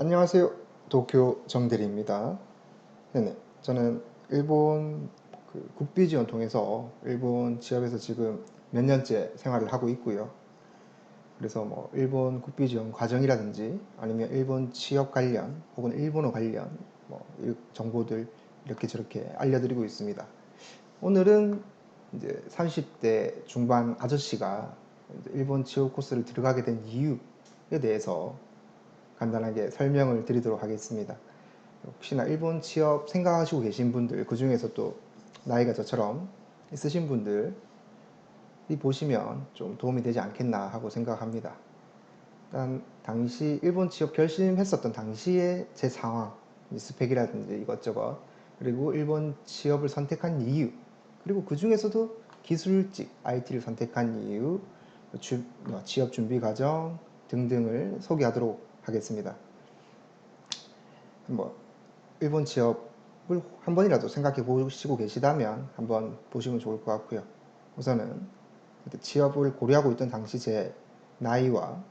안녕하세요. 도쿄 정대리입니다. 네네. 저는 일본 국비 지원 통해서 일본 취업에서 지금 몇 년째 생활을 하고 있고요. 그래서 뭐 일본 국비 지원 과정이라든지 아니면 일본 취업 관련 혹은 일본어 관련 이 정보들 이렇게 저렇게 알려드리고 있습니다. 오늘은 이제 30대 중반 아저씨가 이제 일본 취업 코스를 들어가게 된 이유에 대해서 간단하게 설명을 드리도록 하겠습니다. 혹시나 일본 취업 생각하시고 계신 분들, 그 중에서 또 나이가 저처럼 있으신 분들이 보시면 좀 도움이 되지 않겠나 하고 생각합니다. 일단 당시 일본 취업 결심했었던 당시의 제 상황, 스펙이라든지 이것저것, 그리고 일본 취업을 선택한 이유, 그리고 그 중에서도 기술직 IT를 선택한 이유, 취업 준비 과정 등등을 소개하도록 하겠습니다. 뭐 일본 취업을 한 번이라도 생각해 보시고 계시다면 한번 보시면 좋을 것 같고요. 우선은 취업을 고려하고 있던 당시 제 나이와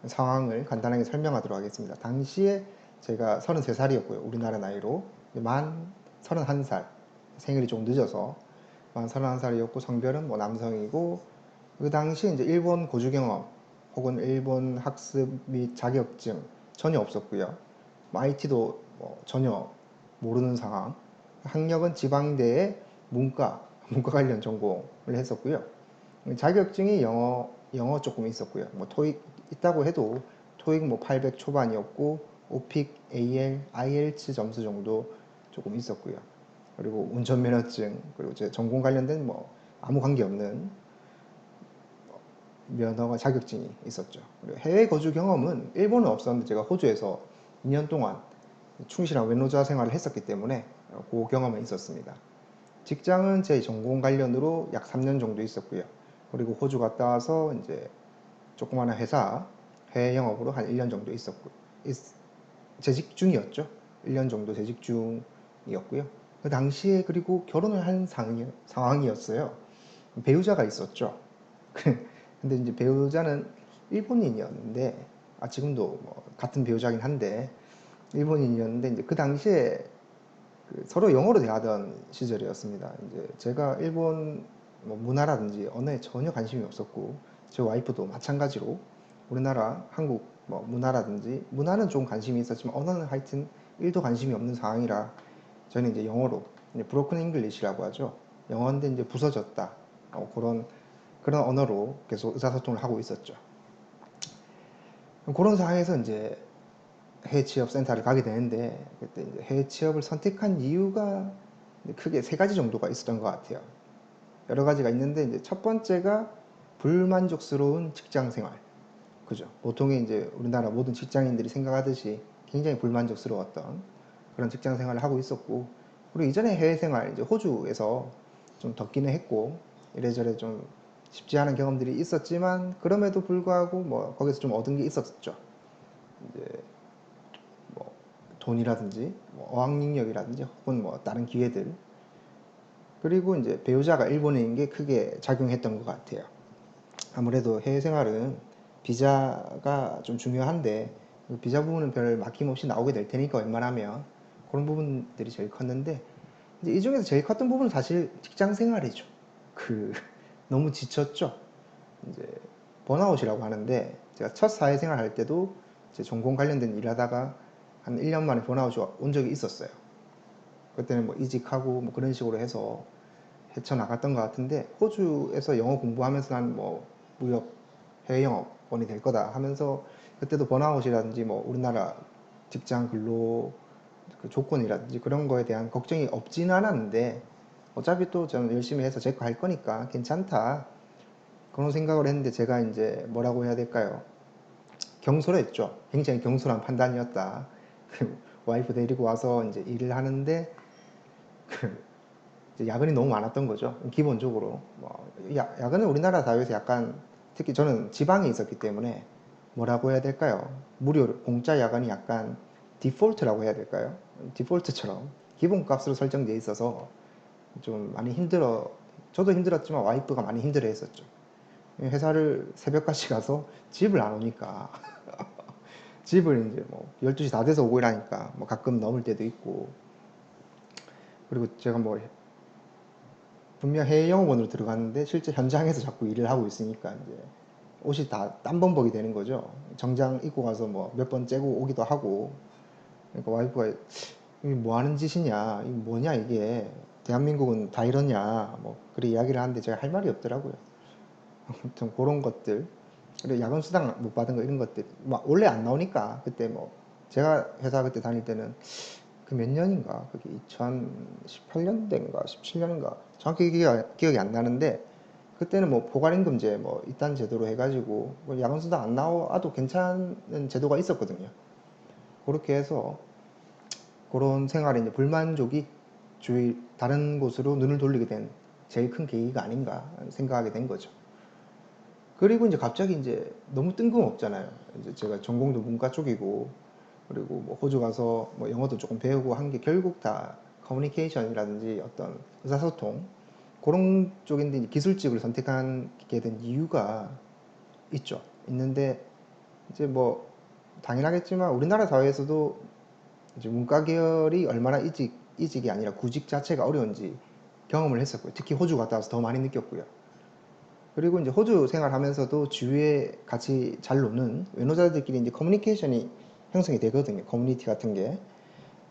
상황을 간단하게 설명하도록 하겠습니다. 당시에 제가 33살이었고요. 우리나라 나이로 만 31살, 생일이 좀 늦어서 만 31살이었고 성별은 뭐 남성이고, 그 당시에 이제 일본 거주 경험 혹은 일본 학습 및 자격증 전혀 없었고요. IT도 전혀 모르는 상황. 학력은 지방대의 문과 관련 전공을 했었고요. 자격증이 영어 조금 있었고요. 뭐 토익 있다고 해도 토익 뭐 800 초반이었고 오픽, AL, IELTS 점수 정도 조금 있었고요. 그리고 운전면허증, 그리고 제 전공 관련된 뭐 아무 관계 없는 면허가 자격증이 있었죠. 그리고 해외 거주 경험은 일본은 없었는데 제가 호주에서 2년 동안 충실한 왼노자 생활을 했었기 때문에 그 경험은 있었습니다. 직장은 제 전공 관련으로 약 3년 정도 있었고요. 그리고 호주 갔다 와서 이제 조그마한 회사 해외 영업으로 한 1년 정도 있었고, 재직 중이었죠. 1년 정도 재직 중이었고요. 그 당시에 그리고 결혼을 한 상황이었어요. 배우자가 있었죠. 근데 이제 배우자는 일본인이었는데, 지금도 뭐 같은 배우자긴 한데, 일본인이었는데, 이제 그 당시에 서로 영어로 대하던 시절이었습니다. 이제 제가 일본 뭐 문화라든지 언어에 전혀 관심이 없었고, 제 와이프도 마찬가지로 우리나라 한국 뭐 문화라든지 문화는 좀 관심이 있었지만 언어는 하여튼 1도 관심이 없는 상황이라 저는 이제 영어로 브로큰 잉글리시라고 하죠. 영어인데 이제 부서졌다. 그런 언어로 계속 의사소통을 하고 있었죠. 그런 상황에서 이제 해외 취업 센터를 가게 되는데, 그때 이제 해외 취업을 선택한 이유가 크게 세 가지 정도가 있었던 것 같아요. 여러 가지가 있는데 이제 첫 번째가 불만족스러운 직장 생활. 그죠? 보통의 이제 우리나라 모든 직장인들이 생각하듯이 굉장히 불만족스러웠던 그런 직장 생활을 하고 있었고, 그리고 이전에 해외 생활 이제 호주에서 좀 덥기는 했고 이래저래 좀 쉽지 않은 경험들이 있었지만, 그럼에도 불구하고 뭐 거기서 좀 얻은 게 있었죠. 이제 뭐 돈이라든지 뭐 어학능력이라든지 혹은 뭐 다른 기회들, 그리고 이제 배우자가 일본인인 게 크게 작용했던 것 같아요. 아무래도 해외 생활은 비자가 좀 중요한데 비자 부분은 별 막힘없이 나오게 될 테니까 웬만하면 그런 부분들이 제일 컸는데, 이제 이 중에서 제일 컸던 부분은 사실 직장 생활이죠. 그 너무 지쳤죠. 이제 번아웃이라고 하는데, 제가 첫 사회생활 할 때도 제 전공 관련된 일 하다가 한 1년 만에 번아웃이 온 적이 있었어요. 그때는 뭐 이직하고 뭐 그런 식으로 해서 헤쳐나갔던 것 같은데, 호주에서 영어 공부하면서 난 뭐 무역 해외 영업원이 될 거다 하면서 그때도 번아웃이라든지 뭐 우리나라 직장 근로 그 조건이라든지 그런 거에 대한 걱정이 없지는 않았는데, 어차피 또 저는 열심히 해서 제 거 할 거니까 괜찮다 그런 생각을 했는데, 제가 이제 뭐라고 해야 될까요? 경솔했죠. 굉장히 경솔한 판단이었다. 와이프 데리고 와서 이제 일을 하는데 이제 야근이 너무 많았던 거죠. 기본적으로 야근은 우리나라 사회에서 약간, 특히 저는 지방에 있었기 때문에 뭐라고 해야 될까요? 무료 공짜 야근이 약간 디폴트라고 해야 될까요? 디폴트처럼 기본값으로 설정되어 있어서 좀 많이 저도 힘들었지만 와이프가 많이 힘들어 했었죠. 회사를 새벽까지 가서 집을 안 오니까 집을 이제 뭐 12시 다 돼서 오고 이러니까 뭐 가끔 넘을 때도 있고. 그리고 제가 뭐 분명 해외 영업원으로 들어갔는데 실제 현장에서 자꾸 일을 하고 있으니까 이제 옷이 다 땀범벅이 되는 거죠. 정장 입고 가서 뭐 몇 번 째고 오기도 하고. 그러니까 와이프가 이게 뭐 하는 짓이냐, 이게 뭐냐 이게, 대한민국은 다 이러냐, 뭐 그렇게 이야기를 하는데 제가 할 말이 없더라고요. 아무튼 그런 것들, 그리고 야근 수당 못 받은 거 이런 것들 막 원래 안 나오니까. 그때 뭐 제가 회사 그때 다닐 때는 그 몇 년인가, 그게 2018년대인가 17년인가 정확히 기억이 안 나는데, 그때는 뭐 포괄임금제 뭐 이딴 제도로 해가지고 뭐 야근수당 안 나와도 괜찮은 제도가 있었거든요. 그렇게 해서 그런 생활에 이제 불만족이 주위 다른 곳으로 눈을 돌리게 된 제일 큰 계기가 아닌가 생각하게 된 거죠. 그리고 이제 갑자기 이제 너무 뜬금없잖아요. 이제 제가 전공도 문과 쪽이고, 그리고 뭐 호주 가서 뭐 영어도 조금 배우고 한 게 결국 다 커뮤니케이션이라든지 어떤 의사소통 그런 쪽인데, 이제 기술직을 선택하게 된 이유가 있죠. 있는데 이제 뭐 당연하겠지만 우리나라 사회에서도 이제 문과 계열이 얼마나 이직이 아니라 구직 자체가 어려운지 경험을 했었고요. 특히 호주 갔다 와서 더 많이 느꼈고요. 그리고 이제 호주 생활하면서도 주위에 같이 잘 노는 외노자들끼리 이제 커뮤니케이션이 형성이 되거든요. 커뮤니티 같은 게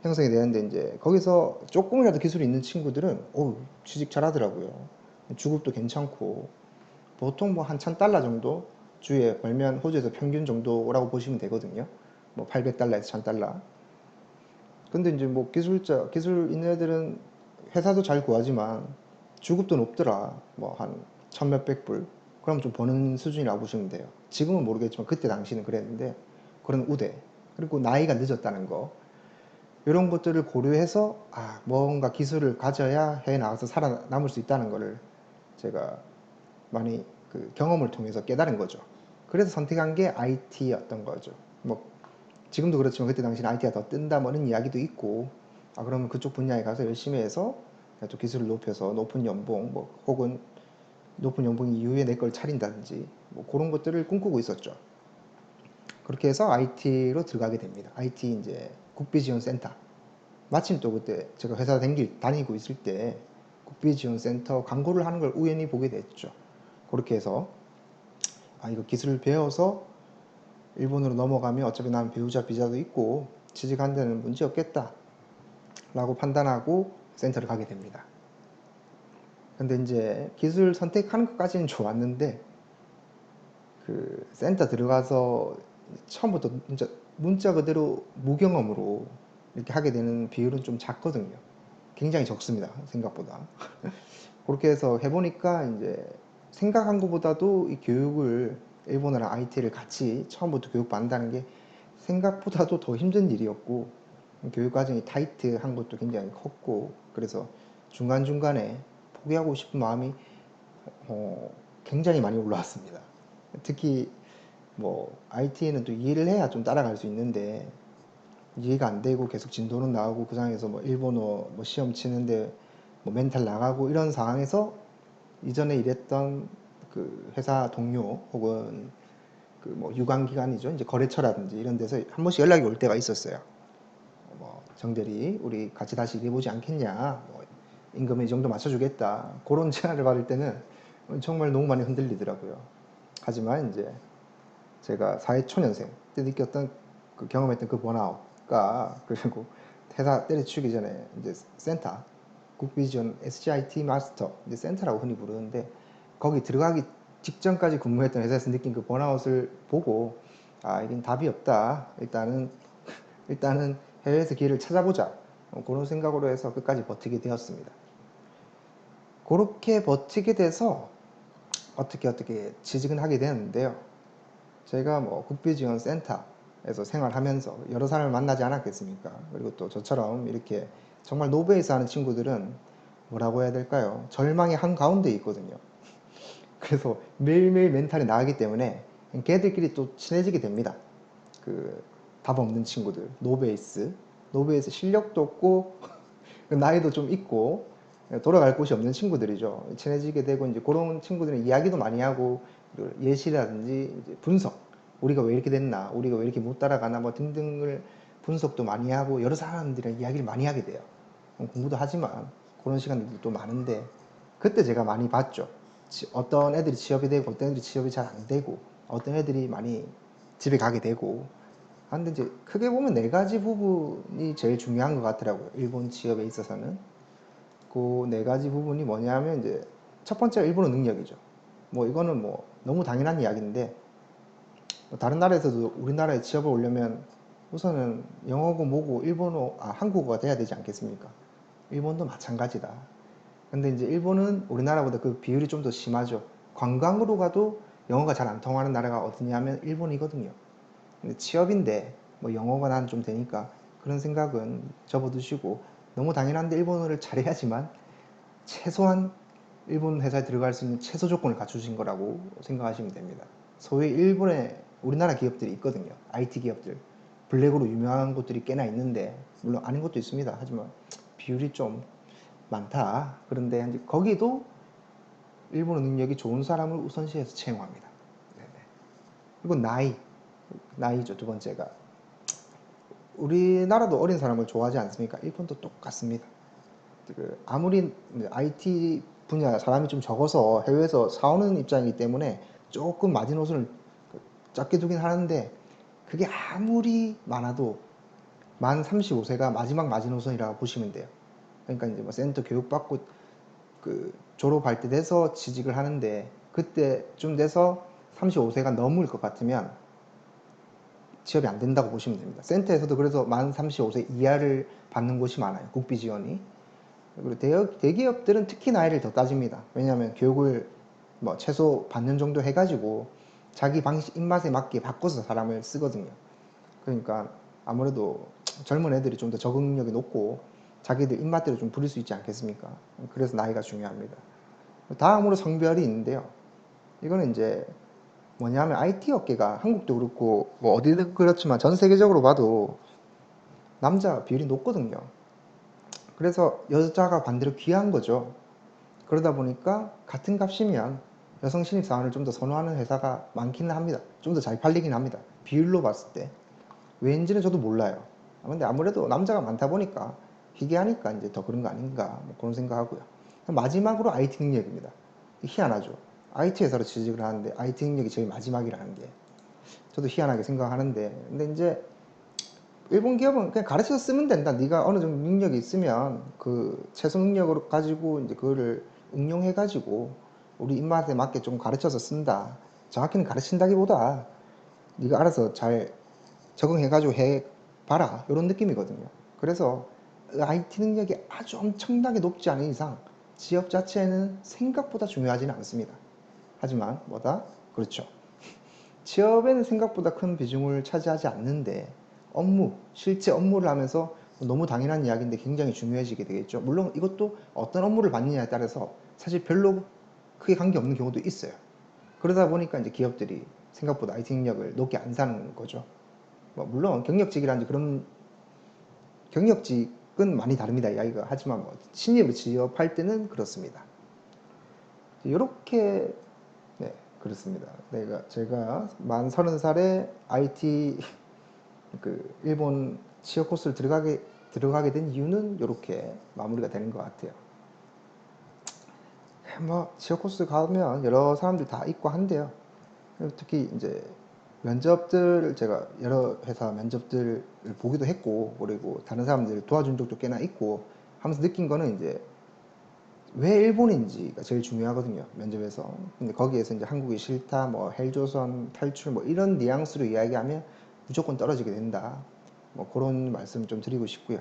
형성이 되는데, 이제 거기서 조금이라도 기술이 있는 친구들은 취직 잘하더라고요. 주급도 괜찮고, 보통 뭐 한 1000달러 정도 주에 벌면 호주에서 평균 정도라고 보시면 되거든요. 뭐 800달러에서 1000달러. 근데 이제 뭐 기술 있는 애들은 회사도 잘 구하지만 주급도 높더라. 뭐 한 천 몇백 불. 그럼 좀 버는 수준이라고 보시면 돼요. 지금은 모르겠지만 그때 당시는 그랬는데, 그런 우대. 그리고 나이가 늦었다는 거. 이런 것들을 고려해서 뭔가 기술을 가져야 해외 나가서 살아남을 수 있다는 거를 제가 많이 그 경험을 통해서 깨달은 거죠. 그래서 선택한 게 IT였던 거죠. 뭐 지금도 그렇지만 그때 당시는 IT가 더 뜬다 뭐 이런 이야기도 있고, 그러면 그쪽 분야에 가서 열심히 해서 또 기술을 높여서 높은 연봉, 뭐 혹은 높은 연봉 이후에 내 걸 차린다든지 뭐 그런 것들을 꿈꾸고 있었죠. 그렇게 해서 IT로 들어가게 됩니다. IT 이제 국비지원센터. 마침 또 그때 제가 회사 다니고 있을 때 국비지원센터 광고를 하는 걸 우연히 보게 됐죠. 그렇게 해서 이거 기술을 배워서 일본으로 넘어가면 어차피 난 배우자 비자도 있고 취직하는 데는 문제 없겠다 라고 판단하고 센터를 가게 됩니다. 근데 이제 기술 선택하는 것까지는 좋았는데, 그 센터 들어가서 처음부터 진짜 문자 그대로 무경험으로 이렇게 하게 되는 비율은 좀 작거든요. 굉장히 적습니다. 생각보다. 그렇게 해서 해보니까 이제 생각한 것보다도 이 교육을, 일본어랑 IT를 같이 처음부터 교육받는다는 게 생각보다도 더 힘든 일이었고, 교육 과정이 타이트한 것도 굉장히 컸고, 그래서 중간중간에 포기하고 싶은 마음이 굉장히 많이 올라왔습니다. 특히 뭐 IT는 또 이해를 해야 좀 따라갈 수 있는데, 이해가 안 되고 계속 진도는 나오고 그 상황에서 뭐 일본어 뭐 시험 치는데 뭐 멘탈 나가고 이런 상황에서 이전에 일했던 그 회사 동료 혹은 그 뭐 유관기관이죠, 이제 거래처라든지 이런 데서 한 번씩 연락이 올 때가 있었어요. 뭐 정대리 우리 같이 다시 일해보지 않겠냐, 뭐 임금에 이 정도 맞춰주겠다, 그런 제안을 받을 때는 정말 너무 많이 흔들리더라고요. 하지만 이제 제가 사회초년생 때 느꼈던 그 경험했던 그 번아웃과, 그리고 회사 때려치우기 전에 이제 센터, 국비지원 SGIT 마스터, 이제 센터라고 흔히 부르는데, 거기 들어가기 직전까지 근무했던 회사에서 느낀 그 번아웃을 보고 이건 답이 없다, 일단은 해외에서 기회를 찾아보자, 그런 생각으로 해서 끝까지 버티게 되었습니다. 그렇게 버티게 돼서 어떻게 취직은 하게 되었는데요. 제가 뭐 국비지원센터에서 생활하면서 여러 사람을 만나지 않았겠습니까? 그리고 또 저처럼 이렇게 정말 노베이스 하는 친구들은 뭐라고 해야 될까요? 절망의 한가운데 있거든요. 그래서 매일매일 멘탈이 나가기 때문에 걔들끼리 또 친해지게 됩니다. 그 답 없는 친구들, 노베이스 실력도 없고 나이도 좀 있고 돌아갈 곳이 없는 친구들이죠. 친해지게 되고 이제 그런 친구들은 이야기도 많이 하고, 예시라든지 이제 분석, 우리가 왜 이렇게 됐나, 우리가 왜 이렇게 못 따라가나 뭐 등등을 분석도 많이 하고 여러 사람들이랑 이야기를 많이 하게 돼요. 공부도 하지만 그런 시간들도 또 많은데 그때 제가 많이 봤죠. 어떤 애들이 취업이 되고 어떤 애들이 취업이 잘 안 되고 어떤 애들이 많이 집에 가게 되고. 근데 이제 크게 보면 네 가지 부분이 제일 중요한 것 같더라고요. 일본 취업에 있어서는. 그 네 가지 부분이 뭐냐면 이제 첫 번째가 일본어 능력이죠. 뭐 이거는 뭐 너무 당연한 이야기인데 뭐 다른 나라에서도 우리나라에 취업을 오려면 우선은 영어고 뭐고 일본어, 한국어가 돼야 되지 않겠습니까? 일본도 마찬가지다. 근데 이제 일본은 우리나라보다 그 비율이 좀 더 심하죠. 관광으로 가도 영어가 잘 안 통하는 나라가 어디냐면 일본이거든요. 근데 취업인데 뭐 영어가 난 좀 되니까 그런 생각은 접어두시고 너무 당연한데 일본어를 잘해야지만 최소한 일본 회사에 들어갈 수 있는 최소 조건을 갖추신 거라고 생각하시면 됩니다. 소위 일본에 우리나라 기업들이 있거든요. IT 기업들. 블랙으로 유명한 곳들이 꽤나 있는데 물론 아닌 것도 있습니다. 하지만 비율이 좀 많다. 그런데 거기도 일본어 능력이 좋은 사람을 우선시해서 채용합니다. 네네. 그리고 나이죠. 두 번째가. 우리나라도 어린 사람을 좋아하지 않습니까? 일본도 똑같습니다. 아무리 IT 분야 사람이 좀 적어서 해외에서 사오는 입장이기 때문에 조금 마지노선을 작게 두긴 하는데 그게 아무리 많아도 만 35세가 마지막 마지노선이라고 보시면 돼요. 그러니까 이제 뭐 센터 교육받고 그 졸업할 때 돼서 취직을 하는데 그때쯤 돼서 35세가 넘을 것 같으면 취업이 안 된다고 보시면 됩니다. 센터에서도 그래서 만 35세 이하를 받는 곳이 많아요. 국비 지원이. 그리고 대기업들은 특히 나이를 더 따집니다. 왜냐하면 교육을 뭐 최소 반년 정도 해가지고 자기 방식 입맛에 맞게 바꿔서 사람을 쓰거든요. 그러니까 아무래도 젊은 애들이 좀 더 적응력이 높고 자기들 입맛대로 좀 부릴 수 있지 않겠습니까? 그래서 나이가 중요합니다. 다음으로 성별이 있는데요. 이거는 이제 뭐냐면 IT 업계가 한국도 그렇고 뭐 어디든 그렇지만 전 세계적으로 봐도 남자 비율이 높거든요. 그래서 여자가 반대로 귀한 거죠. 그러다 보니까 같은 값이면 여성 신입사원을 좀 더 선호하는 회사가 많기는 합니다. 좀 더 잘 팔리긴 합니다. 비율로 봤을 때. 왠지는 저도 몰라요. 근데 아무래도 남자가 많다 보니까 희귀하니까 이제 더 그런 거 아닌가 뭐 그런 생각하고요. 마지막으로 IT 능력입니다. 희한하죠. IT 회사로 취직을 하는데 IT 능력이 제일 마지막이라는 게 저도 희한하게 생각하는데 근데 이제 일본 기업은 그냥 가르쳐서 쓰면 된다. 네가 어느 정도 능력이 있으면 그 최소 능력으로 가지고 이제 그거를 응용해 가지고 우리 입맛에 맞게 좀 가르쳐서 쓴다. 정확히는 가르친다기보다 네가 알아서 잘 적응해 가지고 해 봐라. 이런 느낌이거든요. 그래서 IT 능력이 아주 엄청나게 높지 않은 이상 지역 자체는 생각보다 중요하지는 않습니다. 하지만 뭐다? 그렇죠. 취업에는 생각보다 큰 비중을 차지하지 않는데 실제 업무를 하면서 너무 당연한 이야기인데 굉장히 중요해지게 되겠죠. 물론 이것도 어떤 업무를 받느냐에 따라서 사실 별로 크게 관계없는 경우도 있어요. 그러다 보니까 이제 기업들이 생각보다 IT 능력을 높게 안 사는 거죠. 뭐 물론 경력직이라든지 그런 경력직은 많이 다릅니다. 이야기가. 하지만 뭐 신입으로 취업할 때는 그렇습니다. 이렇게 네, 그렇습니다. 제가 만 30살에 IT 일본 취업 코스를 들어가게 된 이유는 이렇게 마무리가 되는 것 같아요. 뭐 취업 코스 가면 여러 사람들 다 있고 한데요. 특히 이제 면접들 제가 여러 회사 면접들을 보기도 했고 그리고 다른 사람들 도와준 적도 꽤나 있고 하면서 느낀 거는 이제 왜 일본인지가 제일 중요하거든요. 면접에서. 근데 거기에서 이제 한국이 싫다, 뭐 헬조선 탈출 뭐 이런 뉘앙스로 이야기하면 무조건 떨어지게 된다. 뭐 그런 말씀 좀 드리고 싶고요.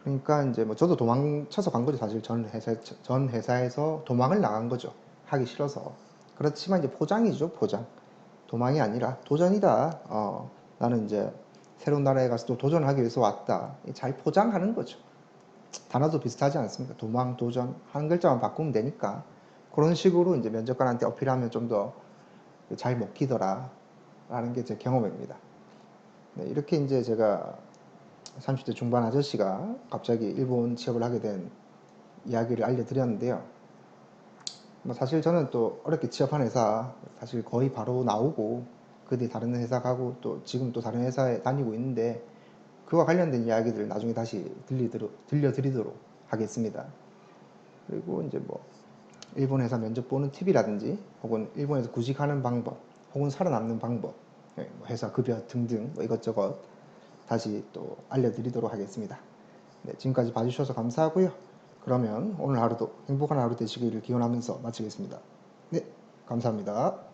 그러니까 이제 뭐 저도 도망쳐서 간 거죠. 사실 전 회사에서 도망을 나간 거죠. 하기 싫어서. 그렇지만 이제 포장이죠, 포장. 도망이 아니라 도전이다. 나는 이제 새로운 나라에 가서 또 도전하기 위해서 왔다. 잘 포장하는 거죠. 단어도 비슷하지 않습니까? 도망, 도전 한 글자만 바꾸면 되니까 그런 식으로 이제 면접관한테 어필하면 좀 더 잘 먹히더라 라는 게 제 경험입니다. 네, 이렇게 이제 제가 30대 중반 아저씨가 갑자기 일본 취업을 하게 된 이야기를 알려드렸는데요. 뭐 사실 저는 또 어렵게 취업한 회사 사실 거의 바로 나오고 그뒤 다른 회사 가고 또 지금 또 다른 회사에 다니고 있는데 그와 관련된 이야기들을 나중에 다시 들려드리도록 하겠습니다. 그리고 이제 뭐 일본 회사 면접 보는 팁이라든지 혹은 일본에서 구직하는 방법 혹은 살아남는 방법, 뭐 회사 급여 등등 뭐 이것저것 다시 또 알려드리도록 하겠습니다. 네, 지금까지 봐주셔서 감사하고요. 그러면 오늘 하루도 행복한 하루 되시기를 기원하면서 마치겠습니다. 네, 감사합니다.